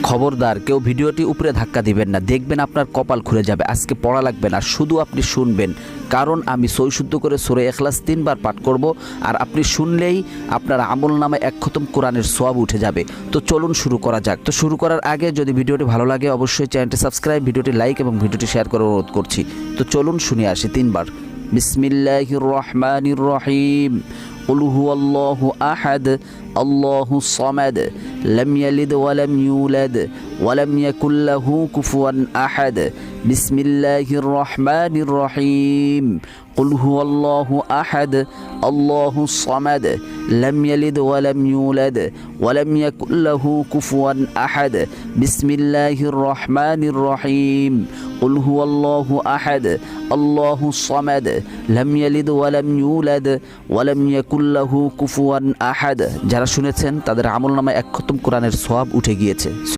খবরদার কেউ ভিডিওটি উপরে ধাক্কা দিবেন না, দেখবেন আপনার কপাল খুলে যাবে। আজকে পড়া লাগবে না, শুধু আপনি শুনবেন, কারণ আমি সই শুদ্ধ করে সূরা ইখলাস 3 বার পাঠ করব, আর আপনি শুনলেই আপনার আমল নামায় 1 খতম কোরআনের সওয়াব উঠে যাবে। তো চলুন শুরু করা যাক। তো শুরু করার আগে যদি ভিডিওটি ভালো লাগে অবশ্যই চ্যানেলটি সাবস্ক্রাইব, ভিডিওটি লাইক এবং ভিডিওটি শেয়ার করার অনুরোধ করছি। তো চলুন শুনে আসি 3 বার। বিসমিল্লাহির রহমানির রহিম। قل هو الله أحد الله الصمد لم يلد ولم يولد ولم يكن له كفوا أحد بسم الله الرحمن الرحيم قل هو الله أحد الله الصمد لم يلد ولم يولد ولم يكن له كفوا أحد بسم الله الرحمن الرحيم قل هو الله أحد الله الصمد لم يلد ولم يولد ولم يكن له كفوا أحد। যারা শুনেছেন তাদের আমলনামায় 1 খতম কোরআনের সওয়াব উঠে গিয়েছে।